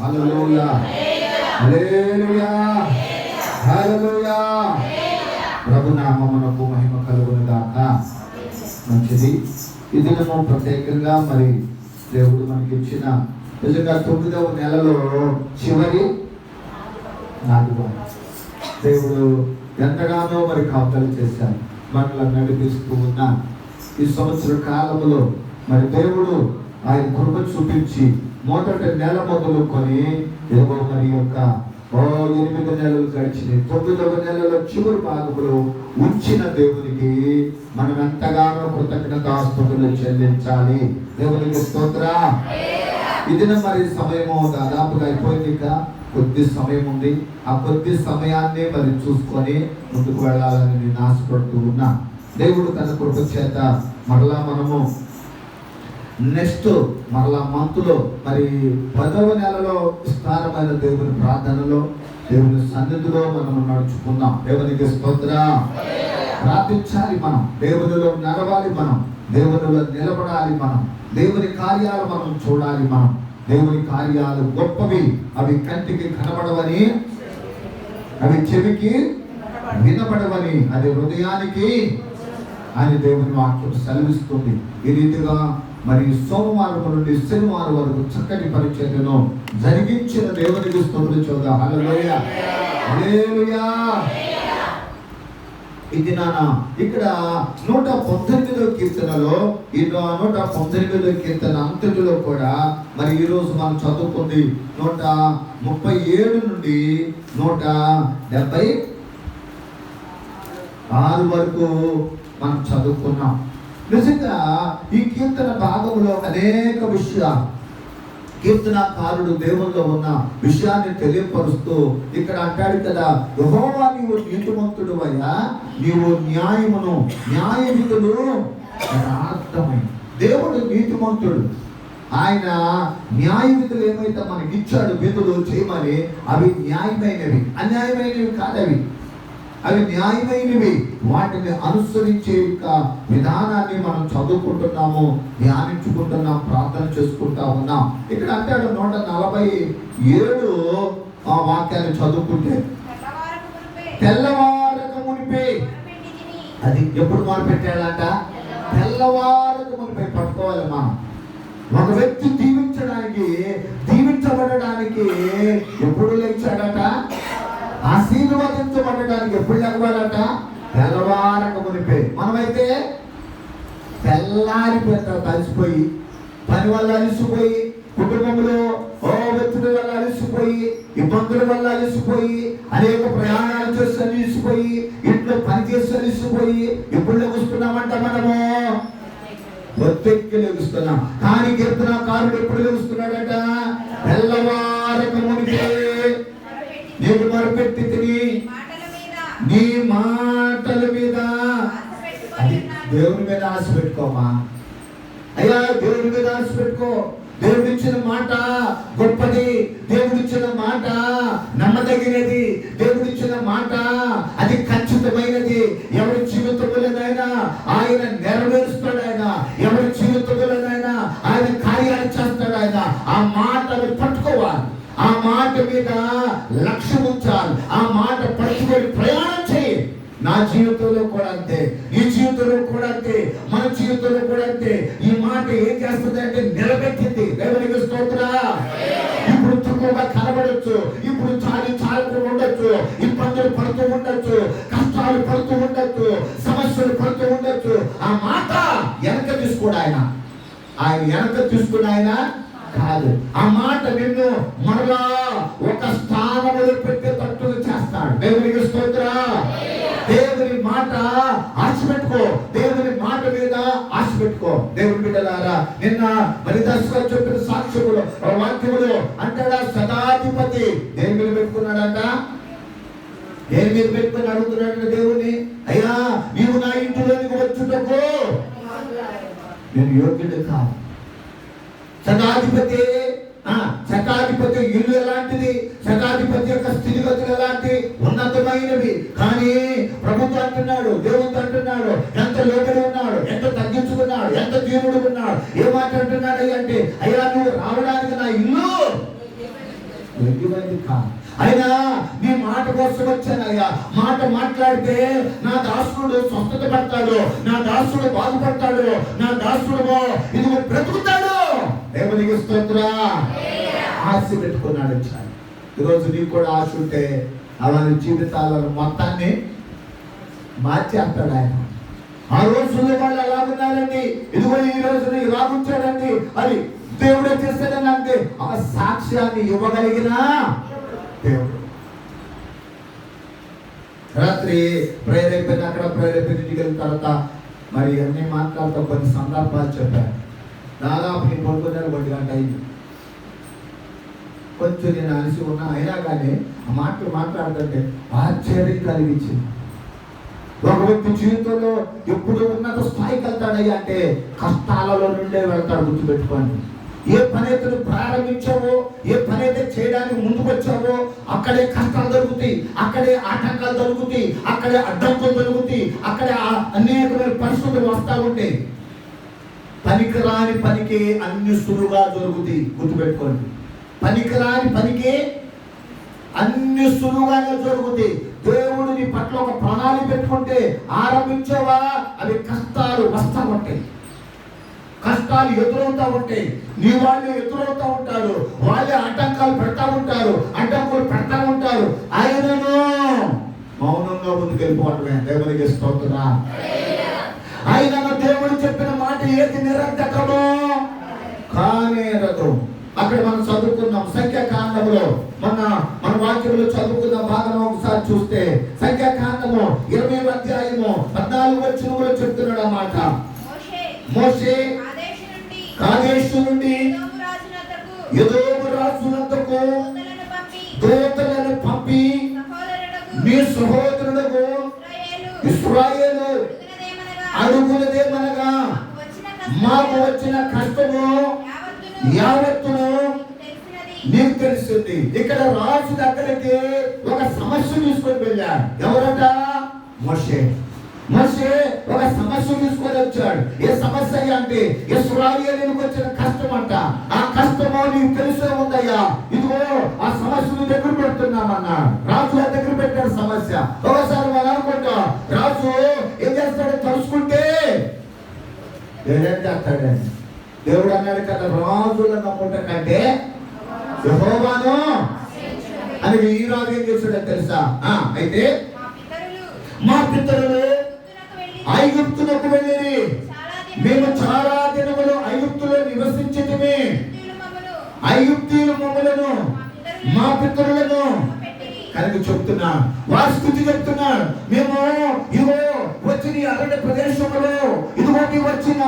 హల్లెలూయా హల్లెలూయా హల్లెలూయా. ప్రభు నామమునకు మహిమ కలుగును గాక. మంచిది. ఈ దినము ప్రత్యేకంగా మరి దేవుడు మనకి ఇచ్చిన నిజంగా 9వ నెలలో చివరి 4 వారం దేవుడు ఎంతగానో మరి కాపుదల చేశారు, మనల్ని నడిపిస్తూ ఉన్న ఈ సంవత్సర కాలంలో మరి దేవుడు ఆయన కృప చూపించి మొదటి నెల మొదలుకొని ఏవో మరి యొక్క 8 నెలలు గడిచినాయి. 9వ నెలలో చివరి భాగంలో ఉంచిన దేవునికి మనం ఎంతగానో కృతజ్ఞతాస్తుతులు చెల్లించాలి. దేవునికి స్తోత్రం. ఇది మరి సమయము దాదాపుగా అయిపోయింది, ఇంకా కొద్ది సమయం ఉంది. ఆ కొద్ది సమయాన్ని మరి చూసుకొని ముందుకు వెళ్ళాలని నేను ఆశపడుతూ ఉన్నా. దేవుడు తన కృప చేత మరలా మనము నెక్స్ట్ మరలా మంత్లో మరి 10వ నెలలో విస్తారమైన దేవుని ప్రార్థనలో దేవుని సన్నిధిలో మనం నడుచుకుందాం. దేవునికి స్తోత్రం. ప్రార్థించాలి, మనం దేవునిలో నడవాలి, మనం దేవునిలో నిలబడాలి, మనం దేవుని కార్యాలు మనం చూడాలి. మనం దేవుని కార్యాలు గొప్పవి, అవి కంటికి కనబడవని, అవి చెవికి వినబడవని, అది హృదయానికి అని దేవుని వాక్యం సెలవిస్తుంది. ఈ రీతిగా మరి సోమవారం నుండి శనివారం వరకు చక్కటి పరిచర్యను జరిగించిన దేవునికి స్తోత్రం చూద్దాం. హల్లెలూయా హల్లెలూయా. ఇది నాన్న ఇక్కడ 119వ కీర్తనలో, ఈ 119వ కీర్తన అంతటిలో కూడా మరి ఈరోజు మనం చదువుకుంది 137 నుండి 176 వరకు మనం చదువుకున్నాం. నిజంగా ఈ కీర్తన భాగంలో అనేక విషయాలు కీర్తనకారుడు దేవుల్లో ఉన్న విషయాన్ని తెలియపరుస్తూ ఇక్కడ అంటాడు కదా, యెహోవా నీవు నీతిమంతుడు అయ్యా, నీవు న్యాయ విధులు యథార్థమైన. దేవుడు నీతిమంతుడు, ఆయన న్యాయ విధులు ఏమైతే మనకి ఇచ్చాడు విధులు చేయమని, అవి న్యాయమైనవి, అన్యాయమైనవి కాదవి, అవి న్యాయమైనవి. వాటిని అనుసరించే విధానాన్ని మనం చదువుకుంటున్నాము, ధ్యానించుకుంటున్నాం, ప్రార్థన చేసుకుంటా ఉన్నాం. ఇక్కడ అంటాడు 147 వాక్యాన్ని చదువుకుంటే, తెల్లవారక మునిపే, అది ఎప్పుడు మొదలు పెట్టాడంట? తెల్లవారక మునిపే. పట్టుకోవాలి మనం. ఒక వ్యక్తి దీవించబడడానికి ఎప్పుడు లేచాడట? ఆశీర్వదించబడడానికి ఎప్పుడు లేవాలట? తెల్లవారక మునిపే. మనమైతే తెల్లారిపోతాం, కలిసిపోయి, పని వల్ల అలిసిపోయి, కుటుంబంలో వ్యక్తుల వల్ల అలిసిపోయి, ఇబ్బందుల వల్ల అలిసిపోయి, అనేక ప్రయాణాలు చేసి అలిసిపోయి, ఇంట్లో పని చేసి అలిసిపోయి ఎప్పుడు లెగుస్తున్నామంట? మనము ఒత్తికి లెగుస్తున్నాం. కానీ కీర్తనకారుడు ఎప్పుడు లెగుస్తున్నాడట? తెల్లవారక మునిపే నీకు మొరపెట్టి తిని నీ మాటల మీద. అది దేవుని మీద ఆశ పెట్టుకోమా అయ్యా, దేవుని మీద ఆశ పెట్టుకో. దేవుడిచ్చిన మాట గొప్పది, దేవుడిచ్చిన మాట నమ్మదగినది, దేవుడిచ్చిన మాట అది ఖచ్చితమైనది. ఎవరి జీవితంలోనైనా ఆయన నెరవేరుస్తాడు, ఎవరి జీవితంలోనైనా ఆయన కార్యాలు చేస్తాడు. ఆ మాటను పట్టుకోవాలి, ఆ మాట మీద లక్ష్యం ఉంచాలి, ఆ మాట పట్టుకొని ప్రయాణం చేయి. నా జీవితంలో కూడా అంతే, ఈ జీవితంలో కూడా అంతే, మన జీవితంలో కూడా అంతే. ఈ మాట ఏం చేస్తుంది అంటే నిలబెట్టింది. దేవునికి స్తోత్రం. ఇప్పుడు తక్కువగా కనబడచ్చు, ఇప్పుడు చాలుతూ ఉండొచ్చు, ఇబ్బందులు పడుతూ ఉండొచ్చు, కష్టాలు పడుతూ ఉండొచ్చు, సమస్యలు పడుతూ ఉండొచ్చు. ఆ మాట వెనక తీసుకోడు ఆయన వెనక తీసుకుని ఆయన కాదు. ఆ మాట నిన్ను మరలా ఒక స్థానంలో పెట్టేటట్టు చేస్తాడు. దేవునికి స్తోత్రం. దేవుని మాట ఆశ పెట్టుకో, దేవుని మాట మీద ఆశ పెట్టుకో. దేవుని బిడ్డలారా, నిన్న మరి దర్శకులు చెప్పిన సాక్ష్యములు వాక్యములు అంటాడా, సదాధిపతి దేని మీద పెట్టుకున్నాడంట? దేని మీద పెట్టుకుని అడుగుతున్నాడు దేవుని, అయ్యా నీవు నా ఇంటిలోనికి వచ్చుటకు నేను యోగ్యుడు కాదు. శతాధిపతి ఇల్లు ఎలాంటిది, శతాధిపతి యొక్క స్థితిగతులు ఎలాంటి ఉన్నతమైనవి. కానీ ప్రభుత్వం అంటున్నాడు, దేవుడు అంటున్నాడు, ఎంత లోబడి ఉన్నాడు, ఎంత తగ్గించుకున్నాడు, ఎంత దీనుడు ఉన్నాడు. ఏ మాట అంటున్నాడు అంటే, అయ్యా నువ్వు రావడానికి నా ఇల్లు వెండిమైంది కాదు. అయినా నీ మాట కోసం వచ్చానయ్యా. మాట మాట్లాడితే నా దాసుడు స్వస్థత పడతాడు, నా దాసుడు బాగుపడతాడు, నా దాసుడు ఇదిగో బ్రతుకుతాడు. దేవునికి స్తోత్రం. ఆశ పెట్టుకున్నాడు చాలు. ఈరోజు నీకు కూడా ఆశ ఉంటే అలాంటి జీవితాలను మొత్తాన్ని మార్చేస్తాడు ఆయన. ఆ రోజుల్లో వాళ్ళు అలాగున్నారండి, ఇదిగో ఈ రోజున ఇలాగుంచాడండి అని దేవుడే చేస్తాడని అంటే ఆ సాక్ష్యాన్ని ఇవ్వగలిగిన దేవుడు. రాత్రి ప్రేరేపణ అక్కడ ప్రేరేపణ ఇంటికి వెళ్ళిన తర్వాత మరి అన్నీ మాట్లాడుతూ కొన్ని సందర్భాలు చెప్పారు. దాదాపు నేను పడుకున్నాను 1 గంట అయింది. కొంచెం నేను అలసి ఉన్నా, అయినా కానీ ఆ మాటలు మాట్లాడుతుంటే ఆశ్చర్యం కలిగించింది. ఒక వ్యక్తి జీవితంలో ఎప్పుడు ఉన్నత స్థాయికి వెళ్తాడయ్యా అంటే కష్టాలలో నుండే వెళ్తాడు. గుర్తుపెట్టుకోండి. ఏ పని అయితే ప్రారంభించావో, ఏ పని అయితే చేయడానికి ముందుకు వచ్చావో అక్కడే కష్టాలు దొరుకుతాయి, అక్కడే ఆటంకాలు దొరుకుతాయి, అక్కడే అడ్డంకులు దొరుకుతాయి, అక్కడే అనేకమైన పరిస్థితులు వస్తూ ఉంటాయి. పనికిరాని పనికి అన్ని సులువుగా దొరుకుతాయి. గుర్తుపెట్టుకోండి. పనికిరాని పనికి అన్ని సులువుగానే జరుగుతాయి. దేవుడు నీ పట్ల ఒక ప్రణాళిక పెట్టుకుంటే ఆరంభించావా అవి కష్టాలు వస్తూ ఉంటాయి, కష్టాలు ఎదురవుతూ ఉంటాయి. నీ వాళ్ళు ఎదురవుతూ ఉంటారు, వాళ్ళే ఆటంకాలు పెడతా ఉంటారు, అడ్డంకులు పెడతా ఉంటారు. ఆయనను మౌనంగా ముందుకు వెళ్ళిపోవటమే. దేవునికి స్తోత్రం. ఆయనను దేవుడు చెప్పిన మాట ఏది నిరర్ధకమో కానేరదు. అక్కడ మనం చదువుకున్నాం సంఖ్యాకాండంలో, మన వాక్యంలో చదువుకున్న భాగం ఒకసారి చూస్తే సంఖ్యాకాండము 20వ అధ్యాయము 14వ వచనంలో చెప్తున్నాడు అన్నమాట. మోషే కాదేశు నుండి ఎదోము రాజునద్దకు దూతలను పంపి నీ సహోదరులకు ఇశ్రాయేలు అడుగునదేమనగా మాకు వచ్చిన కష్టము యావత్తును నీకు తెలిసింది. ఇక్కడ రాజు దగ్గరికి ఒక సమస్య తీసుకొని వెళ్ళాడు. ఎవరట? మోషే. మోషే ఒక సమస్య తీసుకొని వచ్చాడు. ఏ సమస్య అంటే ఇశ్రాయేలుకు వచ్చిన కష్టం అంట. ఆ కష్టమో నీకు తెలిసే ఉందయ్యా, ఇదిగో ఆ సమస్యను దగ్గర పెడుతున్నామన్నాడు. రాజు దగ్గర పెట్టాడు సమస్య. ఒకసారి మనం అనుకుంటాం రాజు ఏం చేస్తాడో తెలుసుకుంటే ఏం చేస్తాడండి. దేవుడు అన్నాడు కదా, రాజుల నమ్ముట కంటే యెహోవాను అని. ఈ రాజు ఏం చేశాడో తెలుసా? అయితే మా పితరులు ఐగుప్తునకు వెళ్ళిరి, మేము చాలా దినములు ఐగుప్తులో నివసించితిమి. ఐగుప్తీయులు మమ్మలను మా పితరులను కనుక చెప్తున్నా, వారి స్థితి చెప్తున్నాడు. మేము ఇదిగో వచ్చిన ఈ అరణ్య ప్రదేశంలో ఇదిగో మేము వచ్చిన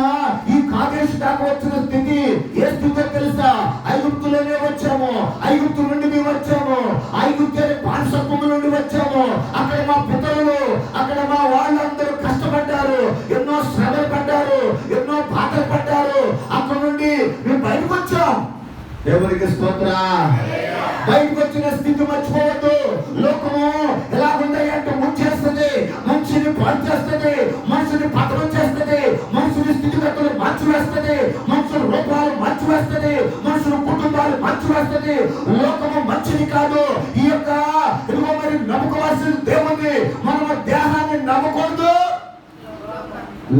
ఈ కాదేశు దాకా వచ్చిన స్థితి ఏ స్థితితో తెలుసా? ఐగుప్తులోనే వచ్చాము, ఐగుప్తు నుండి మేము వచ్చాము, ఐగుప్తు బానిసత్వము నుండి వచ్చాము. అక్కడ మా పితరులు, అక్కడ మా వాళ్ళందరూ కష్టపడ్డారు, ఎన్నో శ్రమలు పడ్డారు, ఎన్నో బాధలు పడ్డారు. అక్కడ నుండి మేము బయటకు వచ్చాం. దేవునికి స్తోత్రం. బయటకు వచ్చిన స్థితి మర్చిపోవద్దు. లోకము ఎలా ఉంది అంటే ముంచేస్తుంది, మనిషిని పాడు చేస్తుంది, మనిషిని పతనం చేస్తుంది, మనుషుని స్థితిగతులు మార్చివేస్తుంది, మనుషుల రూపాలు మార్చివేస్తుంది, మనుషుల కుటుంబాలు మార్చివేస్తుంది. లోకము మంచిది కాదు. ఈ యొక్క ఇదిగో మరి నమ్ముకోవాల్సిన దేవుణ్ణి, మనము దేహాన్ని నమ్మకూడదు,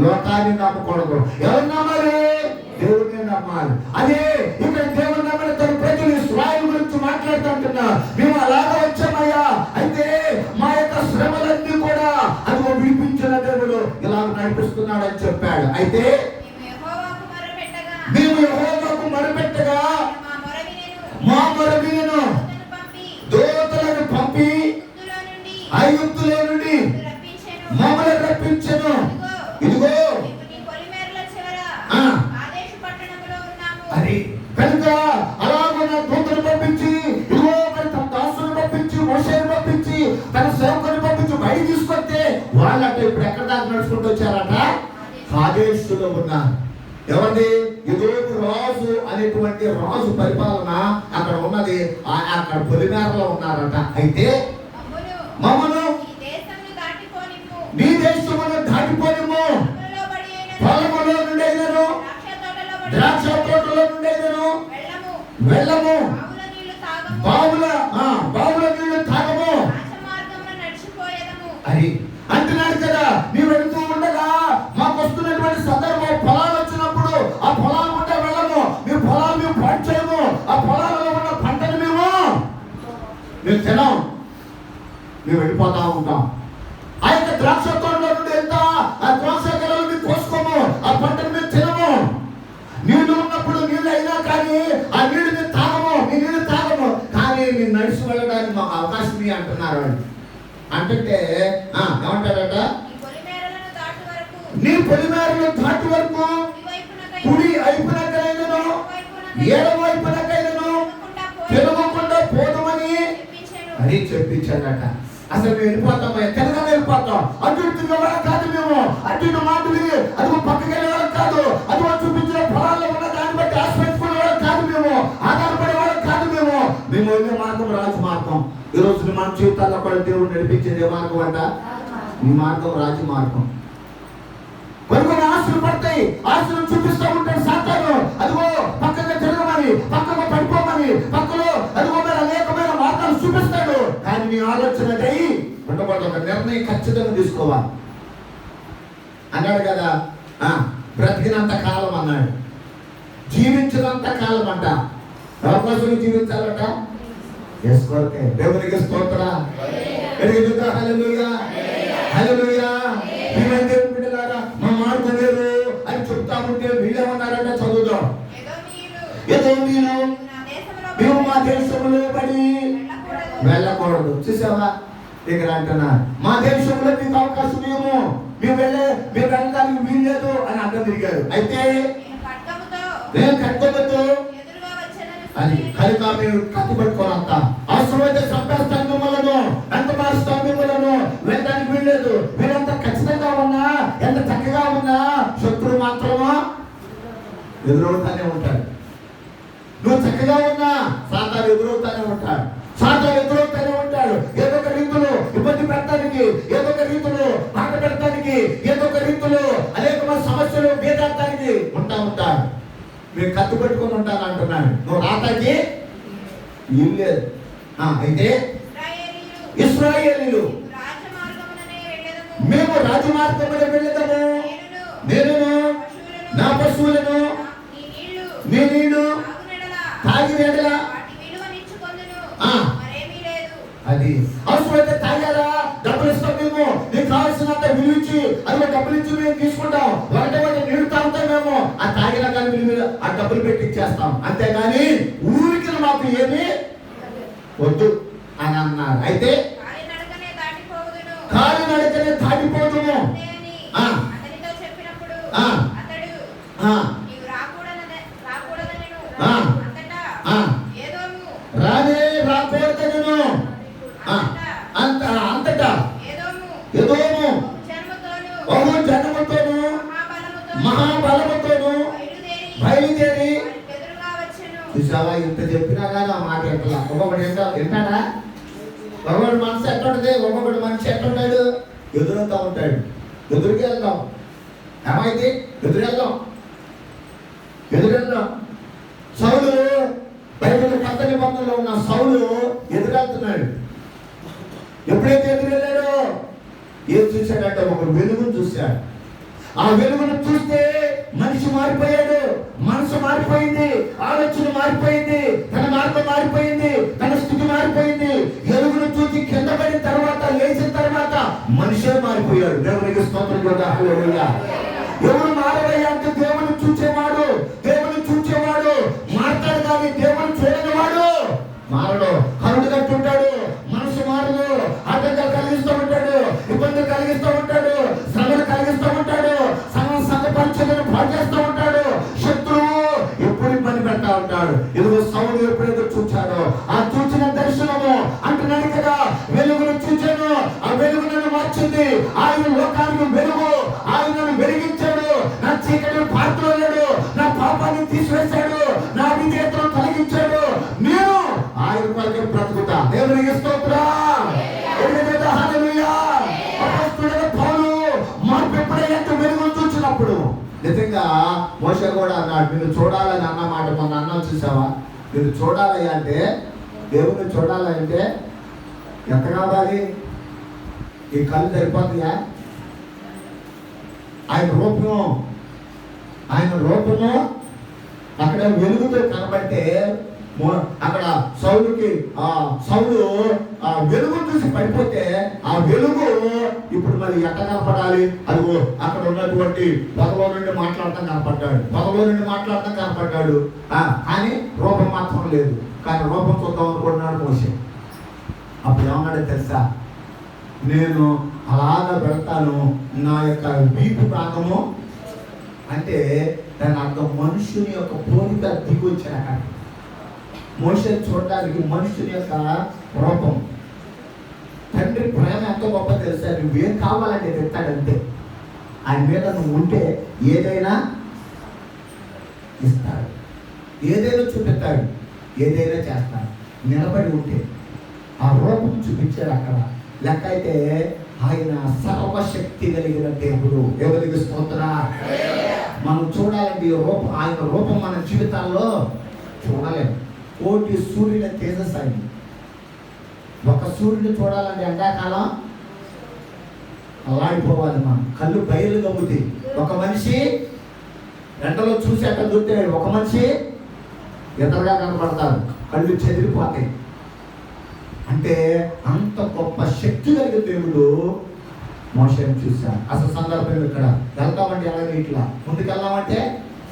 లోకాన్ని నమ్మకూడదు. ఎవరు నమ్మాలి? దేవుడిని నమ్మాలి. అదే ఇక్కడ దేవుడు నమ్మని తన ప్రజలు ఇశ్రాయేలు గురించి మాట్లాడుతుంటున్నా. మేము అలాగా వచ్చామయ్యా, అయితే మా యొక్క శ్రమలన్నీ కూడా అదిగో విడిపించిన దేవుడు ఇలా నడిపిస్తున్నాడు అని చెప్పాడు. అయితే మేము యెహోవాకు మొరపెట్టగా మా మొర వినెను, దూతలను పంపి ఐగుప్తులో నుండి మమ్మల్ని రప్పించెను. ఇదిగో అని కనుక అలాగే దూతను పంపించి, ఇదిగో మరి తన దాసులను పంపించి, మోషేను పంపించి, తన సేవకుని పంపించి బయట తీసుకొస్తే వాళ్ళంటే ఇప్పుడు ఎక్కడ దాకా నడుచుకుంటూ వచ్చారట? కాదేశులో ఉన్నారు. ఎవరిది? ఎదోము రాజు అనేటువంటి రాజు పరిపాలన అక్కడ ఉన్నది. అక్కడ పొలిమేరలో ఉన్నారట. అయితే మమ్మను నీ దేశమును దాటిపోనిమ్ము, పొలములో నుండైనను ద్రాక్ష తోటలో నుండైనను వెళ్ళము, బావుల మేము తినం, మేము వెళ్ళిపోతా ఉంటాం. ఆ యొక్క ద్రాక్ష తోటలో నుండి వెళ్తా ఆ ద్రాక్ష గెలలని కోసుకోము, ఆ పంటను మేము తినము. నీళ్లు ఉన్నప్పుడు నీళ్ళు అయినా కానీ ఆ నీళ్ళు మేము తాగము, మీ నీళ్ళు తాగము, కానీ మీరు నడిచి వెళ్ళడానికి మాకు అవకాశం అంటున్నారు వాళ్ళు. అంటే ఏమంటారట, నీ పొలిమేరలు దాటి వరకు కుడి వైపునకైనను ఎడమ వైపునకైనను తిరగకుండా పోదామని అని చెప్పించాడట. అసలు మేము వెళ్ళిపోతాం, ఎక్కడిగా వెళ్ళిపోతాం. అటు తిరిగేవాళ్ళం కాదు మేము, అటు మాట విని అదిగో పక్కకి వెళ్ళేవాళ్ళం కాదు, అదిగో చూపించిన పొలాల్లో ఉన్న దాన్ని బట్టి ఆశ్రయించుకునేవాళ్ళం కాదు, మేము ఆధారపడేవాళ్ళం కాదు. మేము వెళ్ళే మార్గం రాజు మార్గం. ఈ రోజు మన జీవితాల్లో కూడా దేవుడు నడిపించేది ఏ మార్గం అంట? ఈ మార్గం రాజు మార్గం. కొన్ని ఆశలు పడతాయి, ఆశలు చూపిస్తూ ఉంటాడు సాతాను. అదిగో పక్కగా తిరగమని, పక్కగా పడిపోమని, పక్కలో అదిగో మీద అనేకమైన మార్గాలు చూపిస్తాడు. కానీ నీ ఆలోచన అయ్యి ఉండకూడదు, ఒక నిర్ణయం ఖచ్చితంగా తీసుకోవాలి అన్నాడు కదా. బ్రతికినంత కాలం అన్నాడు, జీవించినంత కాలం అంట. ఎవరికోసం జీవించాలట? వేసుకోకే. దేవునికి స్తోత్ర. హల్లెలూయా, హల్లెలూయా. మా మార్గం వేరు అని చెప్తా ఉంటే వీళ్ళేమన్నారంటే చదువుదాం. ఏదో మేము మా దేశంలో పడి వెళ్ళకూడదు. చూసావా ఇక్కడ అంటున్నారు, మా దేశంలో మీకు అవకాశం మేము వెళ్ళడానికి వీల్లేదు అని అర్థం తిరిగారు. అయితే నేను ఖడ్గముతో అది కనుక మీరు కత్తి పట్టుకోనంత అవసరమైతే చంపేస్తాను మిమ్మలను, ఎంత మారుస్తాను మిమ్మలను, వెళ్ళడానికి వీల్లేదు. మీరంత ఖచ్చితంగా ఉన్నా, ఎంత చక్కగా ఉన్నా, శత్రువు మాత్రమా ఎదురవుతానే ఉంటాడు. నువ్వు చక్కగా ఉన్నా సాతాను ఎదురవుతానే ఉంటాడు, సాతాను ఎదురవుతానే ఉంటాడు. ఏదో ఒక రీతిలో ఇబ్బంది పెట్టడానికి, ఏదో ఒక రీతిలో మాట పెట్టడానికి, ఏదో ఒక రీతిలో అనేక సమస్యలు బేదార్థానికి ఉంటాడు. మీరు కత్తి పెట్టుకుని ఉంటాను అంటున్నాడు. నువ్వు రాతాకి లేదు. అయితే ఇశ్రాయేలీయులు మేము రాజమార్గమున వెళ్ళదము, నేను నా పశువులను మీ నీళ్లు తాగి వేడల అది అవసరమైతే తాగారా డబ్బులు ఇస్తాం మేము, నీకు కావాల్సినంత విలువించి అది డబ్బులు ఇచ్చి మేము తీసుకుంటాం. ఒకటే నీళ్లు తాగుతాం మేము, ఆ తాగినా కానీ విలువ ఆ డబ్బులు పెట్టి ఇచ్చేస్తాం. అంతేగాని ఊరికి మాకు ఏమి వద్దు అని అన్నారు. అయితే కాలి నడకనే దాటిపోదుము రానే రాకూడదను అంతటా ఎదోము బహు జనముతోను మహాబలముతోను బయలుదేరి. చూసావా, ఇంత చెప్పినా కానీ ఆ మాట ఎట్లా ఒక్కొక్కటి వింటాడా? ఒక్కొక్కటి మనసు ఎట్లుంటది, ఒక్కొక్కటి మనిషి ఎట్లుంటాడు, ఎదురుతా ఉంటాడు. ఎదురుకి వెళ్దాం, ఏమైంది ఎదురెళ్దాం. సౌలు బైబిల్ కొత్త నిబంధనలో ఉన్న సౌలు ఎదురెళ్తున్నాడు. ఎప్పుడైతే ఎదురెళ్ళాడో ఏం చూశాడంటే ఒక వెలుగును చూశాడు. ఆ వెలుగును చూస్తే మనిషి మారిపోయాడు, మనసు మారిపోయింది, ఆలోచన మారిపోయింది, తన మార్గం మారిపోయింది, తన స్థితి మారిపోయింది. వెలుగును చూసి కింద పడిన తర్వాత, లేచిన తర్వాత మనిషే మారిపోయాడు. దేవునికి స్తోత్రం కూడా. హల్లెలూయా. ఎవరు మారవయ్యా అంటే దేవుని చూచేవాడు, దేవుని చూచేవాడు మాట్లాడు, కానీ దేవుని చూడనివాడు మారడు. కరుడు కట్టుంటాడు, మనసు మారదు, ఆటంకాలు కలిగిస్తూ ఉంటాడు, ఇబ్బందులు కలిగిస్తూ ఉంటాడు, శ్రమలు కలిగిస్తూ ఉంటాడు, సంఘపరిచర్యను పాటు చేస్తూ ఉంటాడు. శత్రువు ఎప్పుడు ఇబ్బంది పెడతా ఉంటాడు. ఇదిగో సౌలు ఎప్పుడైతే చూచాడో ఆ చూచిన దర్శనము అంటున్నాడు కదా, వెలుగును చూచాను, ఆ వెలుగు నన్ను మార్చింది. ఆయన లోకానికి వెలుగు, ఆయనను వెలిగించాడు, నా చీకటిని పాత్రలేడు, నా పాపాన్ని తీసివేశాడు, నా విధేయతను తొలగించాడు. నేను ఆయన కొరకు బ్రతుకుతా. దేవునికి స్తోత్రం. హల్లెలూయా. అపొస్తలుడైన పౌలు మార్పు ఎప్పుడైతే వెలుగును చూసినప్పుడు నిజంగా మోషే కూడా అన్నాడు, నిన్ను చూడాలని అన్న మాట మొన్న అన్నం చూసావా? నిన్ను చూడాలి అంటే, దేవుని చూడాలి అంటే ఎంత కావాలి? ఈ కళ్ళు సరిపోతుందా? ఆయన రూపము అక్కడ వెలుగుతో కనబడితే అక్కడ సౌలుకి సౌలు వెలుగు చూసి పడిపోతే ఆ వెలుగు ఇప్పుడు మరి ఎట్ట కనపడాలి? అదిగో అక్కడ ఉన్నటువంటి పొగలో నుండి మాట్లాడటం కనపడ్డాడు. కానీ రూపం మాత్రం లేదు. కానీ రూపం చూద్దాం అనుకుంటున్నాడు మోషే. అప్పుడు ఏమన్నాడో తెలుసా? నేను అలాగా వెళ్తాను, నా యొక్క వీపు భాగము అంటే దాని అర్థం మనుషుని యొక్క పోలిక దిగి వచ్చాక మోషే చూడడానికి మనుషుని యొక్క రూపం. తండ్రి ప్రేమ ఎంతో గొప్ప తెలుసా? నువ్వేం కావాలంటే తెస్తాడంతే. ఆయన మీద నువ్వు ఉంటే ఏదైనా ఇస్తాడు, ఏదైనా చూపిస్తాడు, ఏదైనా చేస్తాడు. నిలబడి ఉంటే ఆ రూపం చూపించాడు అక్కడ. లెక్క అయితే ఆయన సర్వశక్తి కలిగిన దేవుడు. ఎవరికి స్తోత్రం. మనం చూడాలంటే ఆయన రూపం మన జీవితాల్లో చూడలేము. కోటి సూర్యుల తేజస్ ఆయన. ఒక సూర్యుని చూడాలంటే ఎండాకాలం అలాడిపోవాలి. మనం కళ్ళు బయలు గమ్ముతాయి. ఒక మనిషి ఎండలో చూసి అక్కడ దొరుకుతాడు, ఒక మనిషి ఎదురుగా కనపడతారు, కళ్ళు చెదిరిపోతాయి. అంటే అంత గొప్ప శక్తి కలిగిన దేవుడు మోషేని చూశాడు. అసలు సందర్భం ఇక్కడ వెళ్తామంటే అలాగే ఇట్లా ముందుకెళ్ళామంటే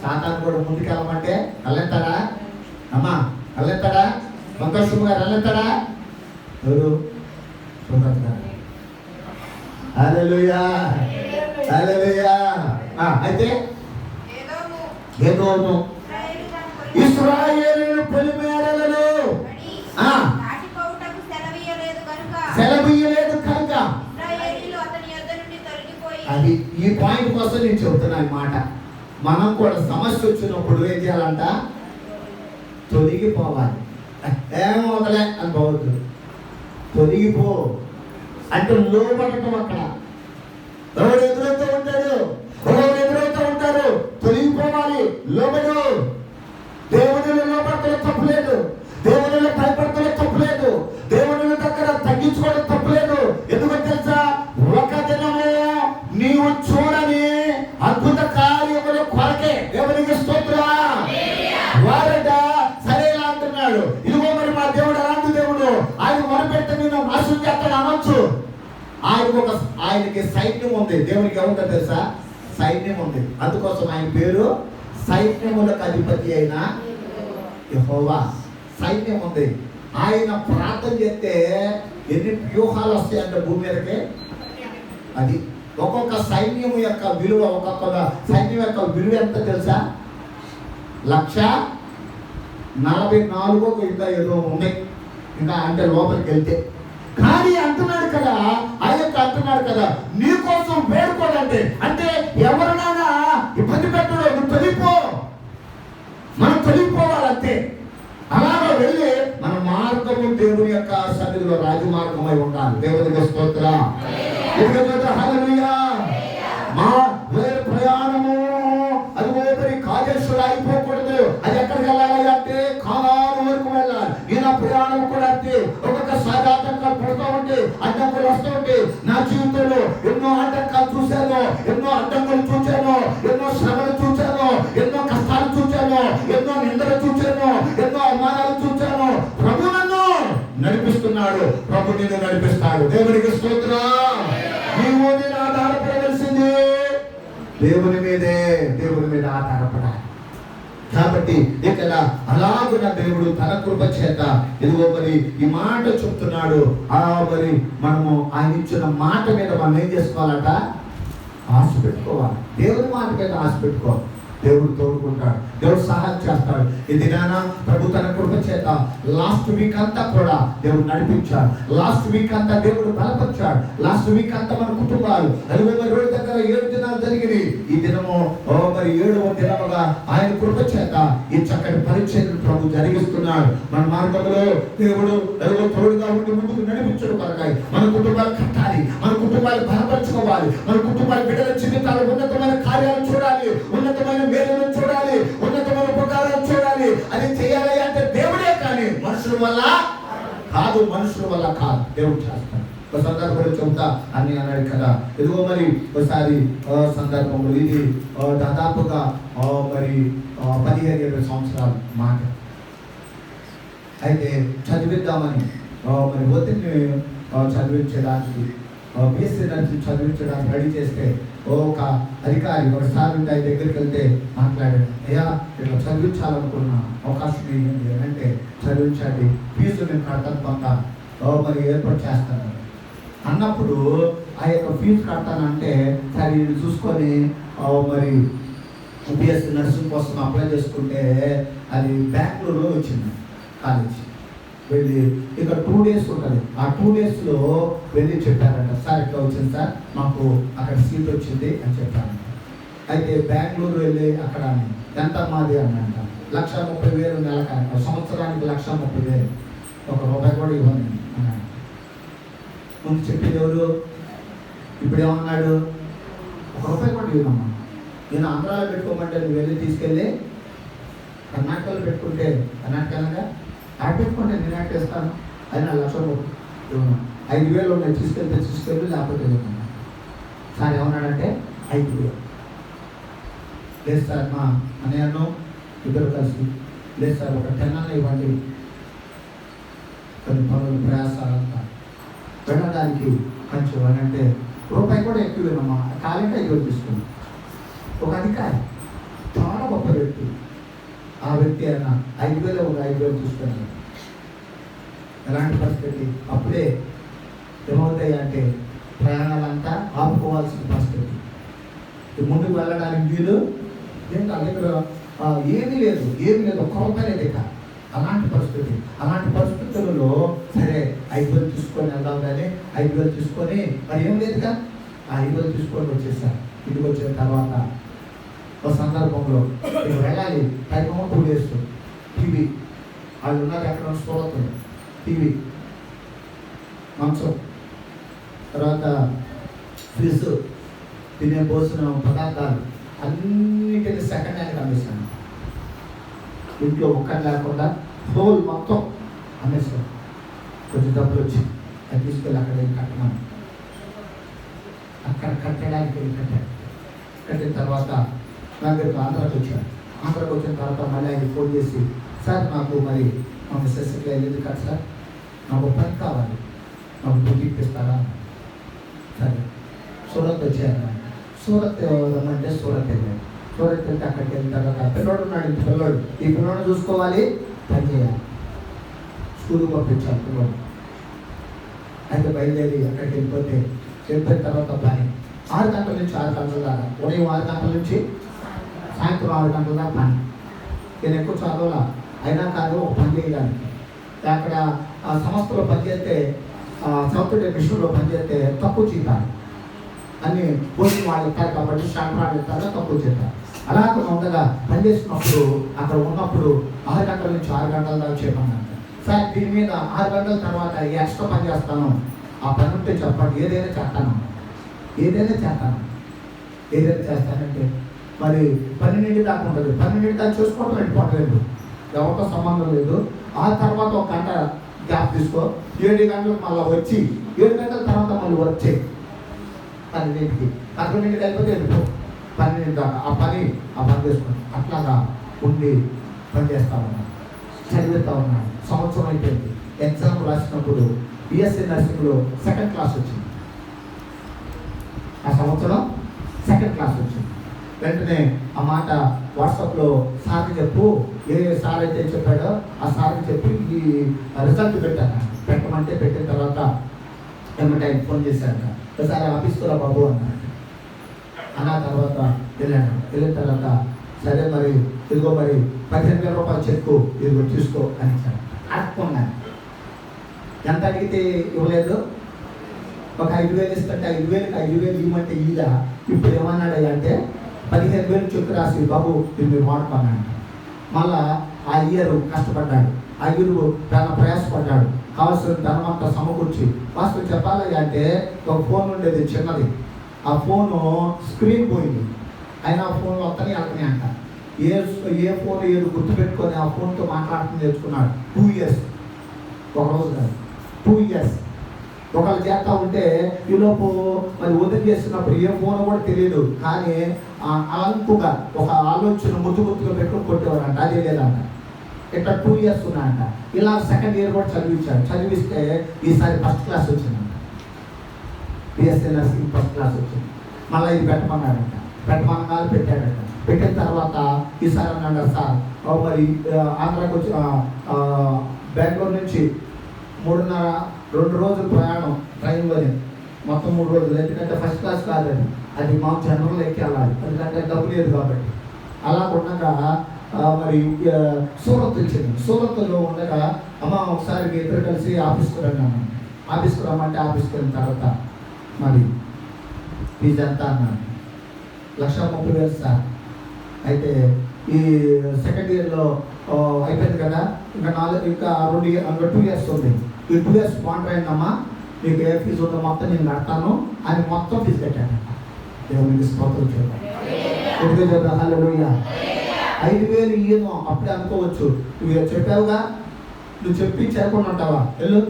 సాతాను కూడా ముందుకెళ్ళమంటే వెళ్ళెత్తాడా? అమ్మా వెళ్ళెత్తాడా? సంతోషం గారు వెళ్ళెత్తాడా? ఎవరు? సుబ్రత్ గారు. హల్లెలూయా, హల్లెలూయా. అయితే ఏదోము ఇశ్రాయేలు పొలిమేరలలో సెలవీయలేదు కనుక అది ఈ పాయింట్ కోసం నేను చెబుతున్నాను మాట. మనం కూడా సమస్య వచ్చినప్పుడు ఏం చేయాలంట? తొలగిపోవాలి. ఏమవుతలే అని పోవద్దు. తొలగిపో అంటే లోపడటం. అక్కడ ఎవరు ఎదురవుతూ ఉంటారు, తొలగిపోవాలి. లోబడు. దేవుడిలో లోపడతలో తప్పులేదు, దేవుడిలో భయపడతలో తప్పులేదు, దేవుడిని దగ్గర తగ్గించుకోవడం తప్పులేదు. ఎందుకంటే తెలుసా? ఒక దినము నీవు చూడని అద్భుత కార్యముల కొరకే. ఎవరికి స్తోత్రం. వారట సరేలా అంటున్నాడు. ఇదిగో మరి మా దేవుడు అలాంటి దేవుడు, ఆయన మొరపెడితే నేను నాశనం చేస్తాను అనొచ్చు. ఆయనకి సైన్యం ఉంది. దేవునికి ఏముందో తెలుసా? సైన్యం ఉంది. అందుకోసం ఆయన పేరు సైన్యములకు అధిపతి అయిన యెహోవా. సైన్యం ఉంది. ఆయన ప్రార్థన చేస్తే ఎన్ని వ్యూహాలు వస్తాయంటే భూమి మీదకి. అది ఒక్కొక్క సైన్యం యొక్క విలువ, ఒక్కొక్క సైన్యం యొక్క విలువ ఎంత తెలుసా? 144 ఇంకా ఏదో ఉన్నాయి, ఇంకా అంటే లోపలికి వెళ్తే. కానీ అంటున్నాడు కదా, అంటున్నాడు కదా, నీ కోసం వేడుకోదంటే అంటే ఎవరినైనా ఇబ్బంది పెట్టడం. నువ్వు తొలిపో, మనం తొలిపోవాలంతే. అలాగా వెళ్ళి మన మార్గము దేవుని యొక్క సన్నిధిలో రాజమార్గమై ఉండాలి. దేవునికి స్తోత్రం. హల్లెలూయా. మా ప్రయాణము అది ఓపరి కాజేశ్వరు అయిపోకూడదు. అది ఎక్కడికి వెళ్ళాలి అంటే కానాను వరకు వెళ్ళాలి. నేను ప్రయాణం కూడా అంతే. ఒక్కొక్కసారి ఆటంకాలు పడుతూ ఉంటే, అడ్డంకులు వస్తూ ఉంటే, నా జీవితంలో ఎన్నో ఆటంకాలు చూశాను, ఎన్నో అడ్డంకులు చూశాను, ఎన్నో శ్రమలు చూశాను, ఎన్నో కష్టాలు చూశాను, ఎన్నో నిందలు చూశాను, ఎన్నో అవమానాలు చూశాను. ప్రభు నన్ను నడిపిస్తున్నాడు, ప్రభు నిన్ను నడిపిస్తాడు. దేవునికి స్తోత్రం. నీవు నేను ఆధారపడవలసింది దేవుని మీదే, దేవుని మీద ఆధారపడాలి. కాబట్టి ఇక్కడ అలాగున్న దేవుడు తన కృప చేత ఇదిగో మరి ఈ మాట చెప్తున్నాడు. మరి మనము ఆయన ఇచ్చిన మాట మీద మనం ఏం చేసుకోవాలట? ఆశ పెట్టుకోవాలి. దేవుని మాట మీద ఆశ పెట్టుకోవాలి. దేవుడు తోడుకుంటాడు, దేవుడు సహాయం చేస్తాడు. ఈ దినాన ప్రభు తన కృప చేత లాస్ట్ వీక్ అంతా కూడా దేవుడు నడిపించాడు. లాస్ట్ వీక్ అంతా దేవుడు బలపరిచాడు. లాస్ట్ వీక్ అంతా మన కుటుంబాలు 22 దగ్గర 7 దినాలు జరిగినాయి. ఈ దినము మరి 7వ దినముగా ఆయన కృప చేత ఈ చక్కటి పరిచర్యను ప్రభు జరిగిస్తున్నాడు. మన మార్గంలో దేవుడు తోడుగా ఉండి ముందుకు నడిపించడం కొరకాయి మన కుటుంబాలు కట్టాలి, మన కుటుంబాలు బలపరచుకోవాలి, మన కుటుంబాల బిడ్డల జీవితాలు ఉన్నతమైన కార్యాలు చూడాలి, ఉన్నతమైన మేలును చూడాలి, ఉన్నతమైన ఉపకారాలు చూడాలి. అది చేయాలి అంటే దేవుడే, కానీ మనుషుల వల్ల కాదు, మనుషుల వల్ల కాదు, దేవుడు చేస్తాడు. ఒక సందర్భంలో చెబుతా అని అన్నాడు కదా. ఇదిగో మరి ఒకసారి సందర్భంలో ఇది దాదాపుగా మరి 15-20 సంవత్సరాలు మాట. అయితే చదివిద్దామని మరి ఒత్తిడిని చదివించడానికి బిఎస్సీ నర్సింగ్ చదివించడానికి రెడీ చేస్తే ఒక అధికారి ఒకసారి ఆయన దగ్గరికి వెళ్తే మాట్లాడాడు, అయ్యా ఇట్లా చదివించాలనుకున్న అవకాశం ఏంటి అంటే చదివించండి, ఫీజు నేను కడతాను కొంత మరి ఏర్పాటు చేస్తాను అన్నప్పుడు ఆ యొక్క ఫీజు కడతానంటే సరే ఇది చూసుకొని మరి బిఎస్సీ నర్సింగ్ కోసం అప్లై చేసుకుంటే అది బెంగళూరులో వచ్చింది కాలేజ్. వెళ్ళి ఇక్కడ 2 days ఉంటుంది. ఆ 2 daysలో వెళ్ళి చెప్పారంట, సార్ ఇట్లా వచ్చింది సార్, మాకు అక్కడ సీట్ వచ్చింది అని చెప్పారంట. అయితే బెంగళూరు వెళ్ళి అక్కడ ఎంత మాది అన్నంట, 1,30,000 నెలక, సంవత్సరానికి 1,30,000, ₹1 కూడా ఇవ్వండి అన్నాడు. ముందు చెప్పేది ఎవరు? ఇప్పుడు ఏమన్నాడు, ₹1 కూడా ఇవ్వమ్మా, నేను ఆంధ్రాలో పెట్టుకోమంటే నువ్వు వెళ్ళి తీసుకెళ్ళి కర్ణాటకలో పెట్టుకుంటే కర్ణాటకగా ఆడ పెట్టుకుంటే నేను యాక్టేస్తాను, అది నా 1,00,000 ఇవ్వను, 5,000 ఉన్నాయి తీసుకెళ్ళి లేకపోతే ఇవ్వను. సార్ ఏమన్నాడంటే 5,000 లేదు సార్, మా అన్నయ్యను ఇద్దరు కలిసి లేదు సార్ ఒక 10 అన్న ఇవ్వండి, కొన్ని పనులు ప్రయాసాలంతా వెళ్ళడానికి కొంచెం అని అంటే ₹1 కూడా ఎక్కువేనమ్మా, కాలంటే 5,000 తీసుకున్నాం. ఒక అధికారి చాలా గొప్ప వ్యక్తి, ఆ వ్యక్తి అయినా 5,000 ఒక 5,000 తీసుకున్నాడు. ఎలాంటి పరిస్థితి? అప్పుడే ఏమవుతాయి అంటే ప్రయాణాలంతా ఆపుకోవాల్సిన పరిస్థితి, ముందుకు వెళ్ళడానికి వీలు ఏంటి, దగ్గర ఏమీ లేదు ఒక్క రూపాయి లేదు ఇక. అలాంటి పరిస్థితులలో సరే 5,000 తీసుకొని వెళ్దాం కానీ 5,000 తీసుకొని మరి ఏం లేదుగా, ఆ 5,000 తీసుకొని వచ్చేసారు. ఇంటికి వచ్చిన తర్వాత ఒక సందర్భంలో నేను వెళ్ళాలి, పైకమో 2 days టీవీ, వాళ్ళు ఉన్నారు ఎక్కడ సూరత్, టీవీ, మంచం, తర్వాత ఫ్రిడ్జ్, తినే భోజన పదార్థాలు అన్నిటిని సెకండ్ హ్యాండ్ అమ్మేశాను. ఇంట్లో ఒక్కటి లేకుండా హోల్ మొత్తం అమ్మేశాను. కొంచెం డబ్బులు వచ్చి అది తీసుకెళ్ళి అక్కడ కట్టమని, అక్కడ కట్టడానికి కట్టిన తర్వాత నా దగ్గరకు ఆంధ్రాకి వచ్చాను. ఆంధ్రాకి వచ్చిన తర్వాత మళ్ళీ ఆయన ఫోన్ చేసి, సార్ నాకు మరి మా మిస్సెస్కి వెళ్ళేది కదా సార్, నాకు పని కావాలి, నాకు బుకింగ్ ఇస్తారా? సరే సూరత్ వచ్చాను. సూరత్ రమ్మంటే సూరత్ వెళ్ళాను. సూరత్ వెళ్తే అక్కడికి వెళ్ళిన తర్వాత పిల్లోడు ఉన్నాడు, ఇంటి పిల్లోడు, ఈ పిల్లోడు చూసుకోవాలి, పని చేయాలి, స్కూల్కి పంపించాలి పిల్లోడు. అయితే బయలుదేరి అక్కడికి వెళ్ళిపోయిన తర్వాత పని 6 గంటల నుంచి 6 గంటల దాకా, ఉదయం 6 గంటల నుంచి సాయంత్రం 6 గంటల దాకా పని. నేను ఎక్కువ చదవాలా అయినా కాదు ఒక పని చేయడానికి. అక్కడ ఆ సంస్థలో పనిచేస్తే, సాఫ్ట్వేర్ మిషన్లో పనిచేస్తే తక్కువ జీతాలు అన్ని పోస్టింగ్ వాళ్ళు ఇస్తారు కాబట్టి షార్ట్ వాళ్ళు ఇస్తారు, తక్కువ చేస్తారు. అలాగే ఉండగా పనిచేసినప్పుడు అక్కడ ఉన్నప్పుడు 6 గంటల నుంచి 6 గంటల దాకా చేయమన్నాను. సార్ దీని మీద 6 గంటల తర్వాత ఎక్స్ట్రా పని చేస్తాను, ఆ పని ఉంటే చెప్పండి, ఏదైనా చేస్తాను చేస్తానంటే మరి 12 దాకా ఉంటుంది. 12 దాకా చూసుకోవడం వెళ్ళిపోవట్లేదు, ఎవరితో సంబంధం లేదు. ఆ తర్వాత 1 గంట గ్యాప్ తీసుకో, 7 గంటలకు మళ్ళీ వచ్చి 7 గంటల తర్వాత మళ్ళీ వచ్చే 12కి 11కి అయిపోతే వెళ్ళిపో 12 దాకా ఆ పని చేసుకోండి. అట్లాగా ఉండి పని చేస్తా ఉన్నాను, చదివిస్తూ ఉన్నాను. సంవత్సరం అయిపోయింది. ఎగ్జామ్ రాసినప్పుడు బిఎస్సీ నర్సింగ్లో 2nd క్లాస్ వచ్చింది. ఆ సంవత్సరం 2nd క్లాస్ వచ్చింది. వెంటనే ఆ మాట వాట్సాప్లో సార్కి చెప్పు, ఏ సార్ అయితే చెప్పాడో ఆ సార్కి చెప్పి ఈ రిజల్ట్ పెట్టమంటే పెట్టిన తర్వాత ఏమంటే ఆయన ఫోన్ చేశాడు, ఒకసారి ఆఫీస్కి రా బాబు అన్నాడు. అన్న తర్వాత వెళ్ళిన తర్వాత సరే మరి ఇదిగో మరి 15,000 రూపాయలు చెక్కు ఇదిగో తీసుకో అని అడుక్కున్నాను. ఎంత అడిగితే ఇవ్వలేదు, ఒక 5,000 ఇస్తుంటే 5,000కి 5,000 ఇవ్వమంటే ఈదా. ఇప్పుడు ఏమన్నాడు అంటే 15,000 చెక్కు రాసి బాబు ఇది మీరు వాడుకున్నాడు. మళ్ళా ఆ ఇయర్ కష్టపడ్డాడు, ఆ ఇయర్ తన ప్రయాసపడ్డాడు, కావాల్సిన ధనం అంతా సమకూర్చి. వాస్తవం చెప్పాలి అంటే ఒక ఫోన్ ఉండేది చిన్నది, ఆ ఫోను స్క్రీన్ పోయింది, అయినా ఆ ఫోన్ వస్తానే అంట. ఏ ఫోన్ ఏదో గుర్తుపెట్టుకొని ఆ ఫోన్తో మాట్లాడుతూ నేర్చుకున్నాడు. 2 years, ఒక రోజు కాదు 2 years. ఒకళ్ళు చేస్తూ ఉంటే ఈలోపు మరి వదిలి చేస్తున్నప్పుడు ఏ ఫోన్ కూడా తెలియదు, కానీ అలంపుగా ఒక ఆలోచన ముద్దుగా పెట్టుకుని కొట్టేవారంట. అదే లేదంట, ఇట్లా 2 years ఉన్నాయంట. ఇలా సెకండ్ ఇయర్ కూడా చదివించాడు. చదివిస్తే ఈసారి ఫస్ట్ క్లాస్ వచ్చిందంట. బిఎస్సీ నర్సింగ్ ఫస్ట్ క్లాస్ వచ్చింది. మళ్ళీ ఇది పెట్టమన్నాడంట. పెట్టమన్నాడు, పెట్టాడంట. పెట్టిన తర్వాత ఈసారి అన్నాడు, సార్ మరి ఆంధ్రాకి వచ్చి బెంగళూరు నుంచి 2 రోజులు ప్రయాణం ట్రైన్లోనే, మొత్తం 3 రోజులు. ఎందుకంటే ఫస్ట్ క్లాస్ కాదని, అది మా జనరల్ ఎక్కి వెళ్ళాలి, ఎందుకంటే డబ్బు లేదు కాబట్టి. అలా ఉండగా మరి సూరత్ వచ్చింది. సూరత్లో ఉండగా అమ్మ ఒకసారి మీ ఇద్దరు కలిసి ఆఫీస్కి రన్నాను. ఆఫీస్కి రమ్మంటే ఆఫీస్కి వెళ్ళిన తర్వాత మరి ఫీజు ఎంత అన్నాను. 1,30,000 సార్. అయితే ఈ సెకండ్ ఇయర్లో అయిపోయింది కదా, ఇంకా 2 years ఉంది. ఈ 2 years బాండ్ అయిందమ్మా, మీకు ఏ ఫీజు ఉందో మొత్తం నేను కడతాను అని మొత్తం ఫీజు కట్టాను. దేవునికి స్తోత్రం చేద్దాం. ఎందుకు చేద్దాం? హల్లెలూయా. 5,000 ఇయ్యను అప్పుడే అనుకోవచ్చు. నువ్వు చెప్పావుగా, నువ్వు చెప్పి చేరకుండా ఉంటావా? వెళ్ళు,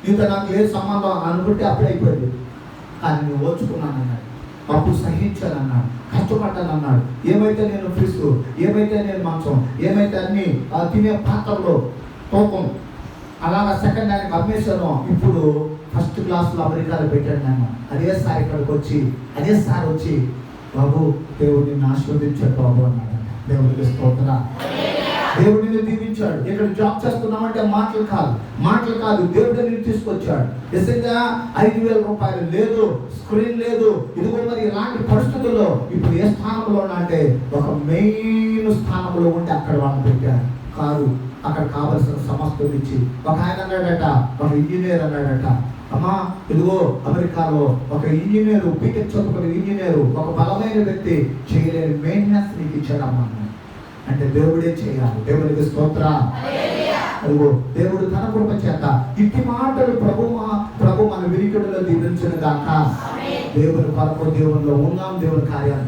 నీతో నాకు లేదు సంబంధం అనుకుంటే అప్పుడే అయిపోయింది. కానీ నువ్వు ఓర్చుకున్నాను అన్నాడు, అప్పుడు సహించాను అన్నాడు, కష్టపడ్డాను అన్నాడు. ఏమైతే నేను ఫ్రిడ్జ్, ఏమైతే నేను మంచం, ఏమైతే అన్ని తినే పాత్రలో తూకం అలాగా సెకండ్ హ్యాండ్కి అమ్మేశాను. ఇప్పుడు ఫస్ట్ క్లాస్లో అమెరికాలో పెట్టాడు నన్ను. అదే సార్ ఇక్కడికి వచ్చి, అదే సార్ వచ్చి, బాబు దేవుడు నిన్ను ఆశీర్వదించాడు బాబు అన్నాడు. దేవుడికి స్తోత్రం. దేవుడు నిన్ను దీవించాడు. ఇక్కడ జాబ్ చేస్తున్నామంటే మాటలు కాదు, దేవుడు నిన్ను తీసుకొచ్చాడు. నిజంగా 5,000 రూపాయలు లేదు, స్క్రీన్ లేదు, ఇదిగో మరి ఇలాంటి పరిస్థితుల్లో ఇప్పుడు ఏ స్థానంలో అంటే ఒక మెయిన్ స్థానంలో ఉంటే అక్కడ వాళ్ళని పెట్టారు. కాదు, అక్కడ కావలసిన సమస్యలు ఇచ్చి, ఒక ఆయన అన్నాడట, ఒక ఇంజనీర్ అన్నాడట, అమ్మా ఇదిగో అమెరికాలో ఒక ఇంజనీరు, బీటెక్ చదువుకున్న ఇంజనీరు, ఒక బలమైన వ్యక్తి చేయలేని మెయింటెనెన్స్ నీకు ఇచ్చాడమ్మా. అంటే దేవుడే చేయాలి. దేవుడికి స్తోత్ర. అదిగో దేవుడు తన కృప చేత ఇట్టి మాటలు ప్రభు మన వినికిడిలో దీవించును గాక. దేవుని కొరకు దేవునిలో ఉన్నాం, దేవుని కార్యాలు